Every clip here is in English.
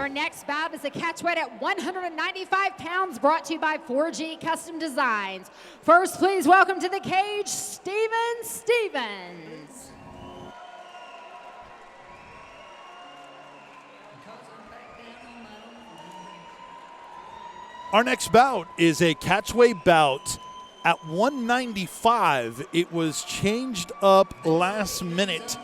Our next bout is a catchweight at 195 pounds, brought to you by 4G Custom Designs. First, please welcome to the cage, Steven Stevens. Our next bout is a catchweight bout at 195. It was changed up last minute.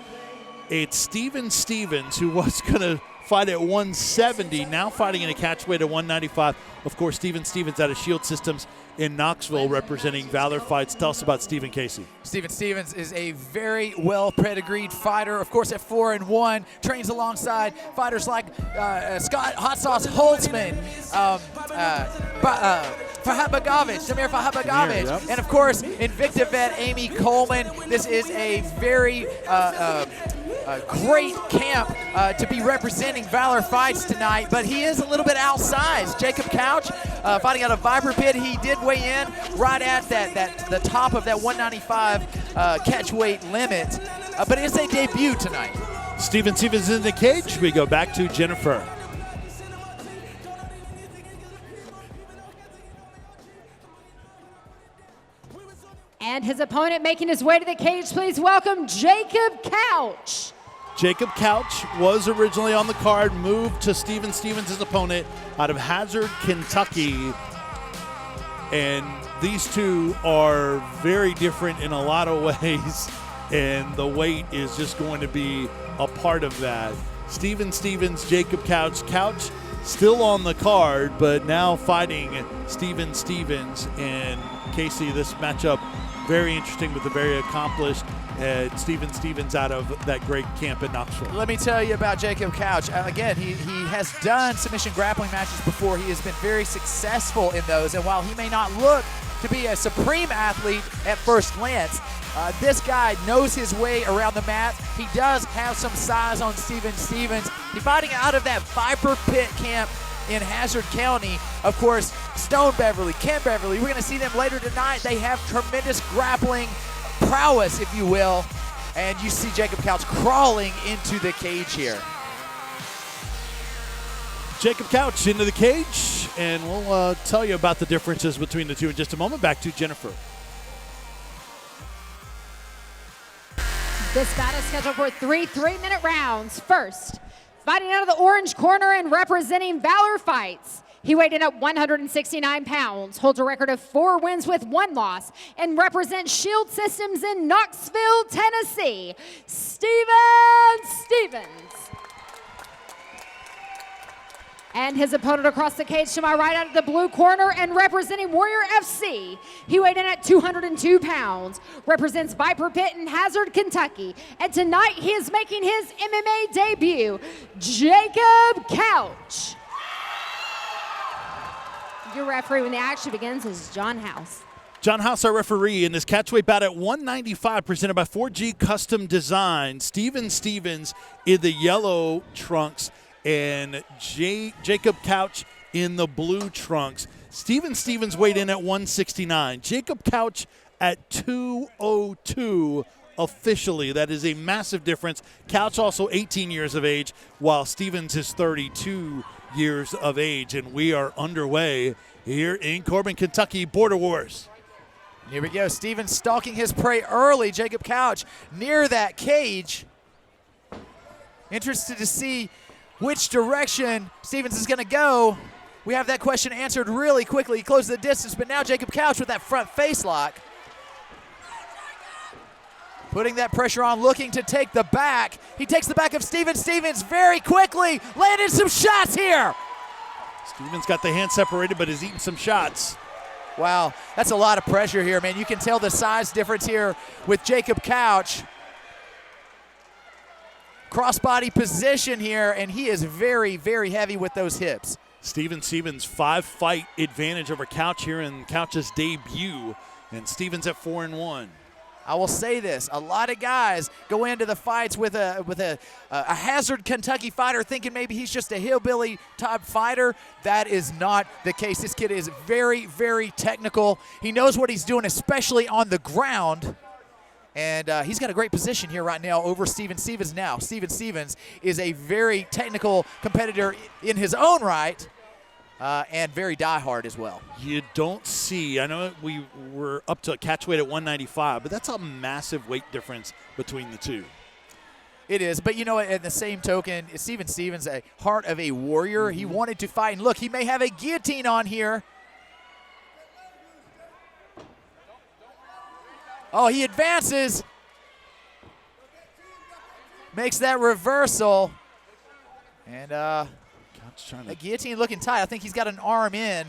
It's Steven Stevens, who was going to fight at 170, now fighting in a catchweight at 195. Of course, Steven Stevens out of Shield Systems in Knoxville representing Valor Fights. Tell us about Stephen Casey. Steven Stevens is a very well-pedigreed fighter. Of course, at 4-1, trains alongside fighters like Scott Hot Sauce Holtzman, Samir Fahabagavich, yep. And of course, Invicta vet Amy Coleman. This is a very great camp to be representing Valor Fights tonight, but he is a little bit outsized. Jacob Couch, fighting out of Viper Pit, he did weigh in right at the top of that 195 catchweight limit, but it's a debut tonight. Steven Stevens in the cage. We go back to Jennifer. And his opponent making his way to the cage, please welcome Jacob Couch. Jacob Couch was originally on the card, moved to Steven Stevens' opponent out of Hazard, Kentucky. And these two are very different in a lot of ways, and the weight is just going to be a part of that. Steven Stevens, Jacob Couch. Couch still on the card, but now fighting Steven Stevens. And Casey, this matchup very interesting with the very accomplished Steven Stevens out of that great camp in Knoxville. Let me tell you about Jacob Couch. Again, he has done submission grappling matches before. He has been very successful in those, and while he may not look to be a supreme athlete at first glance, this guy knows his way around the mat. He does have some size on Steven Stevens. He's fighting out of that Viper Pit camp in Hazard County. Of course, Stone Beverly, Ken Beverly, we're going to see them later tonight. They have tremendous grappling prowess, if you will, and you see Jacob Couch crawling into the cage here. Jacob Couch into the cage, and we'll tell you about the differences between the two in just a moment. Back to Jennifer. This bout is scheduled for three 3-minute rounds. First, fighting out of the orange corner and representing Valor Fights, he weighed in at 169 pounds, holds a record of 4 wins with 1 loss, and represents Shield Systems in Knoxville, Tennessee, Steven Stevens. And his opponent across the cage to my right out of the blue corner and representing Warrior FC. He weighed in at 202 pounds, represents Viper Pit in Hazard, Kentucky. And tonight he is making his MMA debut, Jacob Couch. Your referee when the action begins is John House. John House, our referee, in this catchweight bout at 195, presented by 4G Custom Design. Steven Stevens in the yellow trunks and Jacob Couch in the blue trunks. Steven Stevens weighed in at 169. Jacob Couch at 202 officially. That is a massive difference. Couch also 18 years of age, while Stevens is 32 years of age. And we are underway here in Corbin, Kentucky, Border Wars. Here we go. Stevens stalking his prey early. Jacob Couch near that cage. Interested to see which direction Stevens is going to go. We have that question answered really quickly. He closed the distance, but now Jacob Couch with that front face lock. Putting that pressure on, looking to take the back. He takes the back of Steven Stevens very quickly. Landed some shots here. Stevens got the hand separated, but is eating some shots. Wow, that's a lot of pressure here, man. You can tell the size difference here with Jacob Couch. Crossbody position here, and he is very, very heavy with those hips. Steven Stevens 5-fight advantage over Couch here in Couch's debut, and Stevens at 4-1. I will say this, a lot of guys go into the fights with a Hazard Kentucky fighter thinking maybe he's just a hillbilly type fighter. That is not the case. This kid is very, very technical. He knows what he's doing, especially on the ground. And he's got a great position here right now over Steven Stevens now. Steven Stevens is a very technical competitor in his own right and very diehard as well. You don't see, I know we were up to a catch weight at 195, but that's a massive weight difference between the two. It is, but you know, at the same token, Steven Stevens, a heart of a warrior. He wanted to fight, and look, he may have a guillotine on here. Oh, he advances. Makes that reversal. And the guillotine looking tight. I think he's got an arm in.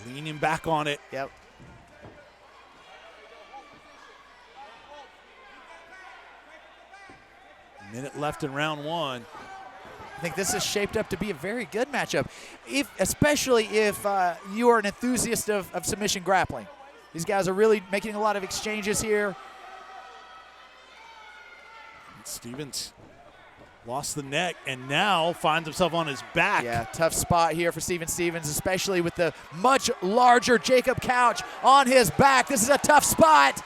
Leaning back on it. Yep. Minute left in round one. I think this is shaped up to be a very good matchup, especially if you are an enthusiast of submission grappling. These guys are really making a lot of exchanges here. Stevens lost the neck and now finds himself on his back. Yeah, tough spot here for Steven Stevens, especially with the much larger Jacob Couch on his back. This is a tough spot.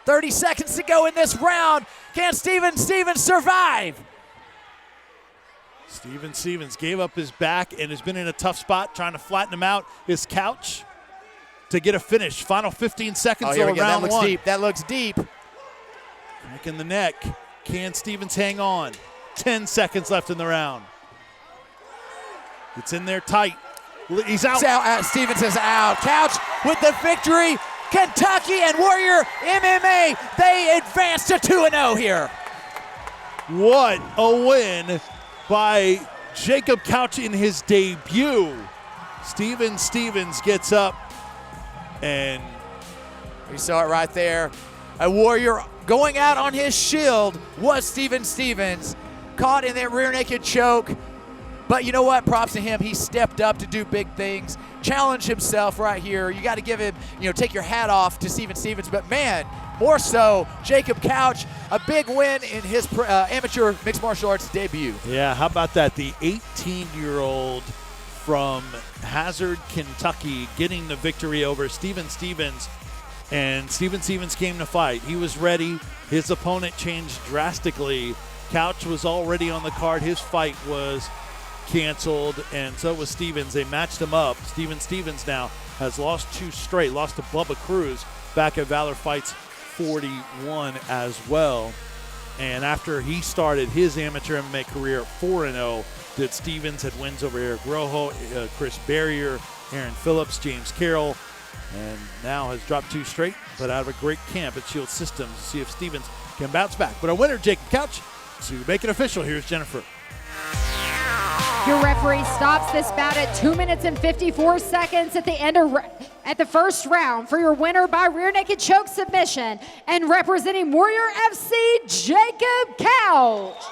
30 seconds to go in this round. Can Steven Stevens survive? Steven Stevens gave up his back and has been in a tough spot trying to flatten him out. His Couch to get a finish. Final 15 seconds of round that looks one. deep. That looks deep. Crack in the neck. Can Stevens hang on? 10 seconds left in the round. It's in there tight. He's out. Stevens is out. Couch with the victory. Kentucky and Warrior MMA, they advance to 2-0 here. What a win by Jacob Couch in his debut. Steven Stevens gets up and we saw it right there. A Warrior going out on his shield was Steven Stevens, caught in that rear naked choke. But you know what? Props to him. He stepped up to do big things, challenged himself right here. You got to give him, take your hat off to Steven Stevens. But man, more so, Jacob Couch, a big win in his amateur mixed martial arts debut. yeah, how about that? The 18-year-old from Hazard, Kentucky, getting the victory over Steven Stevens. And Steven Stevens came to fight. He was ready. His opponent changed drastically. Couch was already on the card. His fight was canceled, and so was Stevens. They matched him up. Steven Stevens now has lost 2 straight, lost to Bubba Cruz back at Valor Fights 41 as well. And after he started his amateur MMA career at 4-0, did Stevens had wins over Eric Rojo, Chris Barrier, Aaron Phillips, James Carroll, and now has dropped 2 straight, but out of a great camp at Shield Systems to see if Stevens can bounce back. But our winner, Jacob Couch, to make it official, here's Jennifer. Your referee stops this bout at 2 minutes and 54 seconds at the end of at the first round for your winner by rear naked choke submission and representing Warrior FC, Jacob Couch.